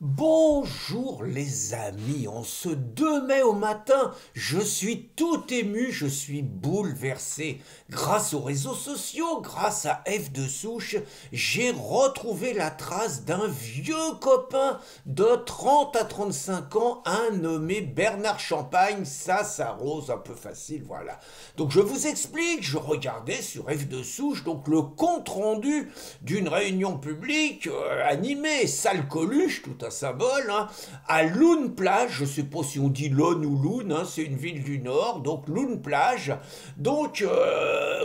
Bonjour les amis, en ce 2 mai au matin, je suis tout ému, je suis bouleversé. Grâce aux réseaux sociaux, grâce à F de Souche, j'ai retrouvé la trace d'un vieux copain de 30 à 35 ans, un nommé Bernard Champagne. Ça s'arrose un peu facile, voilà. Donc je vous explique, je regardais sur F de Souche donc le compte rendu d'une réunion publique animée, salle Coluche, tout à symbole, hein, à Loun Plage, je ne sais pas si on dit Lone ou Loun, hein, c'est une ville du Nord, donc Loun Plage, donc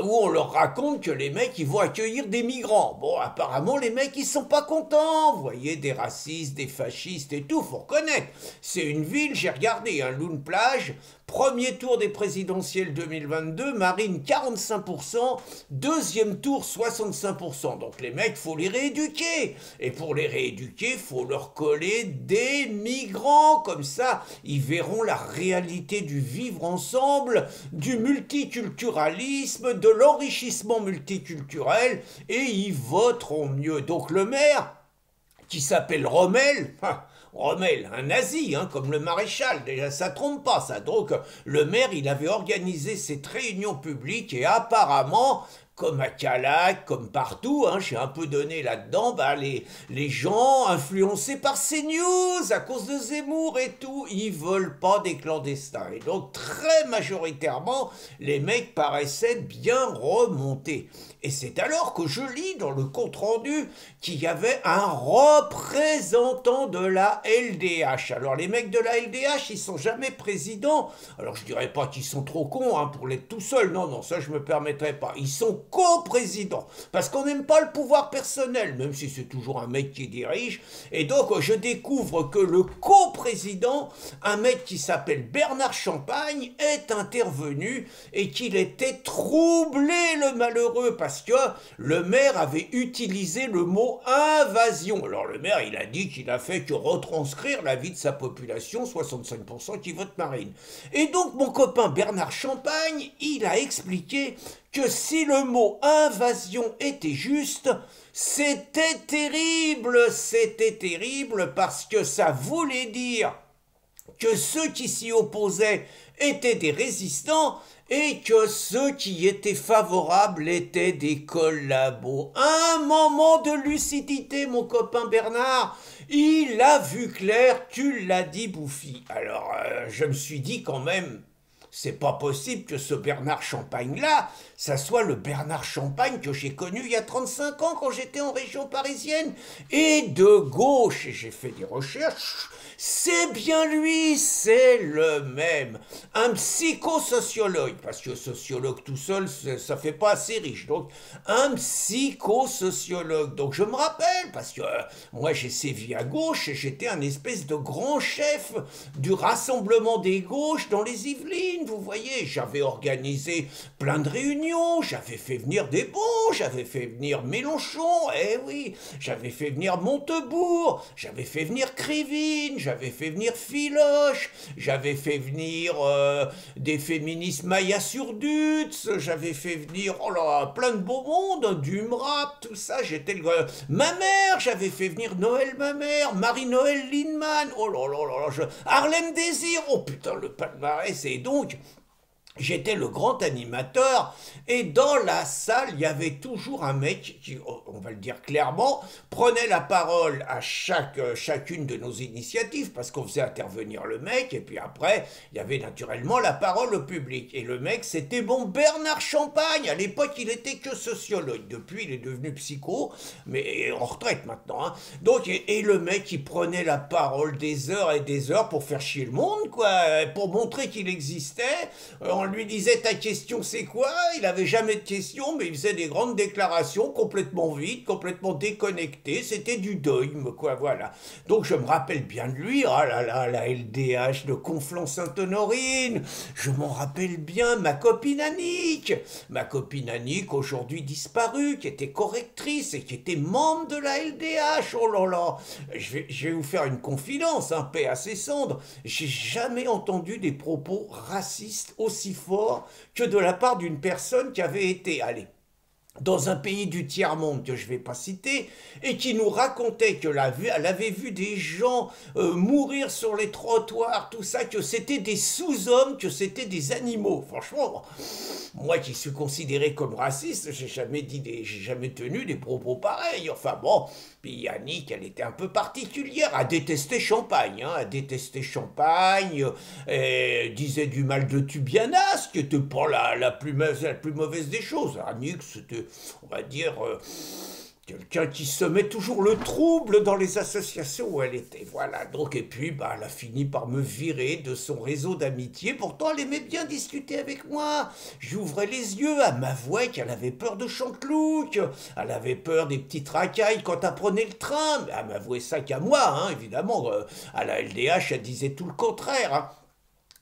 où on leur raconte que les mecs ils vont accueillir des migrants. Bon, apparemment les mecs ils sont pas contents, vous voyez, des racistes, des fascistes et tout, faut reconnaître. C'est une ville, j'ai regardé, hein, Loun Plage, premier tour des présidentielles 2022, Marine 45%, deuxième tour 65%. Donc les mecs, faut les rééduquer. Et pour les rééduquer, faut leur coller des migrants. Comme ça, ils verront la réalité du vivre ensemble, du multiculturalisme, de l'enrichissement multiculturel, et ils voteront mieux. Donc le maire, qui s'appelle Rommel, Rommel, un nazi, hein, comme le maréchal, déjà ça trompe pas ça. Donc le maire, il avait organisé cette réunion publique et apparemment, comme à Calac, comme partout, hein, j'ai un peu donné là-dedans, bah, les gens influencés par ces news à cause de Zemmour et tout, ils veulent pas des clandestins. Et donc très majoritairement, les mecs paraissaient bien remontés. Et c'est alors que je lis dans le compte-rendu qu'il y avait un représentant de la LDH. Alors les mecs de la LDH, ils sont jamais présidents. Alors je dirais pas qu'ils sont trop cons hein, pour l'être tout seuls. Non, non, ça je me permettrai pas. Ils sont co-présidents. Parce qu'on n'aime pas le pouvoir personnel, même si c'est toujours un mec qui dirige. Et donc je découvre que le co-président, un mec qui s'appelle Bernard Champagne, est intervenu et qu'il était troublé le malheureux parce que le maire avait utilisé le mot invasion. Alors le maire, il a dit qu'il a fait que retranscrire la vie de sa population, 65% qui vote Marine. Et donc mon copain Bernard Champagne, il a expliqué que si le mot invasion était juste, c'était terrible parce que ça voulait dire que ceux qui s'y opposaient étaient des résistants et que ceux qui étaient favorables étaient des collabos. Un moment de lucidité, mon copain Bernard. Il a vu clair, tu l'as dit, Bouffi. Alors, je me suis dit quand même, c'est pas possible que ce Bernard Champagne-là, ça soit le Bernard Champagne que j'ai connu il y a 35 ans quand j'étais en région parisienne. Et de gauche, et j'ai fait des recherches, c'est bien lui, c'est le même. Un psychosociologue, parce que sociologue tout seul, ça fait pas assez riche. Donc, un psychosociologue. Donc, je me rappelle, parce que moi, j'ai sévi à gauche, et j'étais un espèce de grand chef du rassemblement des gauches dans les Yvelines, vous voyez. J'avais organisé plein de réunions, j'avais fait venir des bons, j'avais fait venir Mélenchon, eh oui, j'avais fait venir Montebourg, j'avais fait venir Krivine, j'avais fait venir Filoche, j'avais fait venir des féministes Maya Surdutz, j'avais fait venir oh là, plein de beaux mondes, du MRAP, tout ça, j'étais le... Ma mère, j'avais fait venir Noël ma mère, Marie-Noël Lindemann, oh là là là, Harlem Désir, oh putain, le palmarès, et donc... J'étais le grand animateur et dans la salle, il y avait toujours un mec qui, on va le dire clairement, prenait la parole à chacune de nos initiatives parce qu'on faisait intervenir le mec et puis après, il y avait naturellement la parole au public. Et le mec, c'était bon Bernard Champagne. À l'époque, il était que sociologue. Depuis, il est devenu psycho, mais en retraite maintenant. Hein. Donc, et le mec, il prenait la parole des heures et des heures pour faire chier le monde, quoi, pour montrer qu'il existait. On lui disait ta question c'est quoi? Il avait jamais de question, mais il faisait des grandes déclarations complètement vides, complètement déconnectées. C'était du dogme, quoi, voilà. Donc je me rappelle bien de lui. Ah là là, la LDH de Conflans-Sainte-Honorine. Je m'en rappelle bien. Ma copine Annick, aujourd'hui disparue, qui était correctrice et qui était membre de la LDH. Oh là là. Je vais vous faire une confidence, hein, paix à ses cendres. J'ai jamais entendu des propos racistes aussi fort que de la part d'une personne qui avait été, allez, dans un pays du tiers-monde que je ne vais pas citer, et qui nous racontait qu'elle avait vu des gens mourir sur les trottoirs, tout ça, que c'était des sous-hommes, que c'était des animaux. Franchement, moi qui suis considéré comme raciste, j'ai jamais tenu des propos pareils. Enfin bon, puis Yannick, elle était un peu particulière, à détester Champagne, à détester Champagne, disait du mal de Tubiana, ce qui n'était pas la plus mauvaise des choses. Yannick, c'était, on va dire, quelqu'un qui semait toujours le trouble dans les associations où elle était. Voilà, donc, et puis, bah, elle a fini par me virer de son réseau d'amitié. Pourtant, elle aimait bien discuter avec moi. J'ouvrais les yeux, elle m'avouait qu'elle avait peur de Chanteloup, elle avait peur des petites racailles quand elle prenait le train. Elle m'avouait ça qu'à moi, hein, évidemment. À la LDH, elle disait tout le contraire, hein.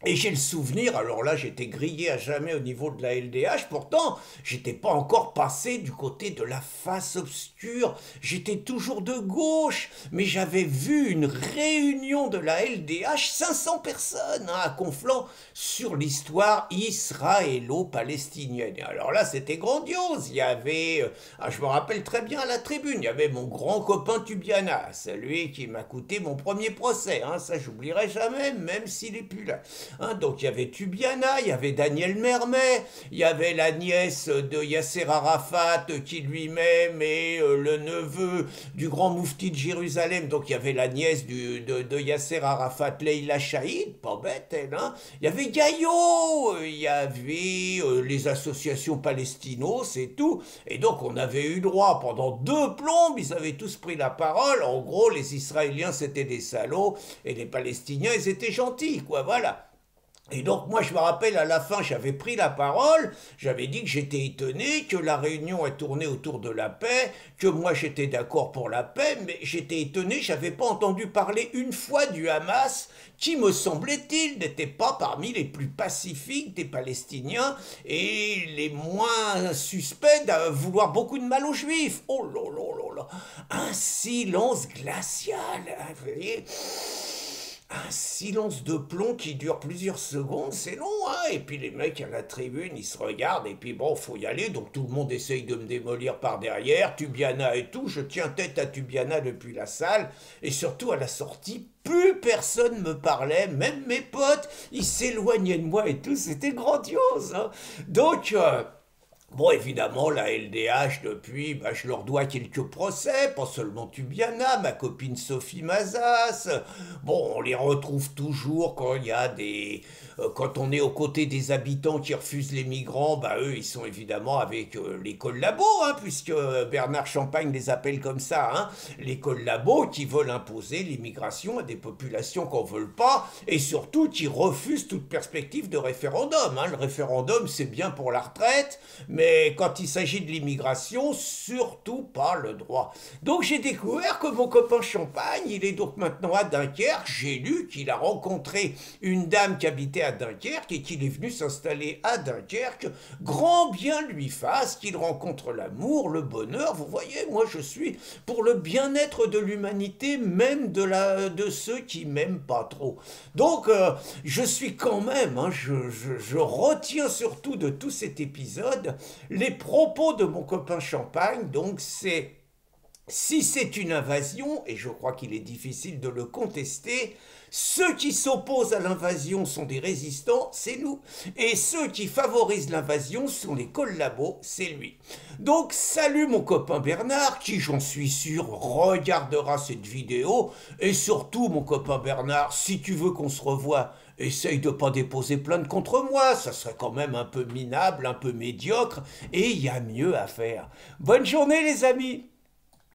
Et j'ai le souvenir, alors là j'étais grillé à jamais au niveau de la LDH, pourtant j'étais pas encore passé du côté de la face obscure, j'étais toujours de gauche, mais j'avais vu une réunion de la LDH, 500 personnes hein, à Conflans, sur l'histoire israélo-palestinienne. Et alors là c'était grandiose, il y avait, je me rappelle très bien à la tribune, il y avait mon grand copain Tubiana, celui qui m'a coûté mon premier procès, hein, ça j'oublierai jamais, même s'il est plus là. Hein, donc il y avait Tubiana, il y avait Daniel Mermet, il y avait la nièce de Yasser Arafat qui lui-même est le neveu du grand moufti de Jérusalem, donc il y avait la nièce de Yasser Arafat, Leila Chaïd, pas bête elle, hein. Il y avait Gaillot, il y avait les associations palestinos, c'est tout, et donc on avait eu droit pendant 2 plombes, ils avaient tous pris la parole, en gros les Israéliens c'était des salauds, et les Palestiniens ils étaient gentils, quoi, voilà. Et donc moi je me rappelle à la fin j'avais pris la parole, j'avais dit que j'étais étonné, que la réunion est tournée autour de la paix, que moi j'étais d'accord pour la paix, mais j'étais étonné, j'avais pas entendu parler une fois du Hamas, qui me semblait-il n'était pas parmi les plus pacifiques des Palestiniens et les moins suspects de vouloir beaucoup de mal aux Juifs. Oh là là là là, un silence glacial, hein, vous voyez. Un silence de plomb qui dure plusieurs secondes, c'est long, hein. Et puis les mecs à la tribune, ils se regardent, et puis bon, faut y aller, donc tout le monde essaye de me démolir par derrière, Tubiana et tout, je tiens tête à Tubiana depuis la salle, et surtout à la sortie, plus personne me parlait, même mes potes, ils s'éloignaient de moi et tout, c'était grandiose, hein. Donc... bon, évidemment, la LDH, depuis, bah, je leur dois quelques procès, pas seulement Tubiana, ma copine Sophie Mazas. Bon, on les retrouve toujours quand il y a des... quand on est aux côtés des habitants qui refusent les migrants, bah eux, ils sont évidemment avec les collabos, hein, puisque Bernard Champagne les appelle comme ça, hein, les collabos qui veulent imposer l'immigration à des populations qu'on ne veut pas, et surtout qui refusent toute perspective de référendum, hein. Le référendum, c'est bien pour la retraite, mais quand il s'agit de l'immigration, surtout pas le droit. Donc j'ai découvert que mon copain Champagne, il est donc maintenant à Dunkerque. J'ai lu qu'il a rencontré une dame qui habitait à Dunkerque et qu'il est venu s'installer à Dunkerque. Grand bien lui fasse, qu'il rencontre l'amour, le bonheur. Vous voyez, moi je suis pour le bien-être de l'humanité, même de ceux qui m'aiment pas trop. Donc je suis quand même, hein, je retiens surtout de tout cet épisode les propos de mon copain Champagne, donc c'est si c'est une invasion, et je crois qu'il est difficile de le contester, ceux qui s'opposent à l'invasion sont des résistants, c'est nous. Et ceux qui favorisent l'invasion sont les collabos, c'est lui. Donc salut mon copain Bernard, qui j'en suis sûr regardera cette vidéo. Et surtout mon copain Bernard, si tu veux qu'on se revoie, essaye de pas déposer plainte contre moi, ça serait quand même un peu minable, un peu médiocre, et il y a mieux à faire. Bonne journée les amis!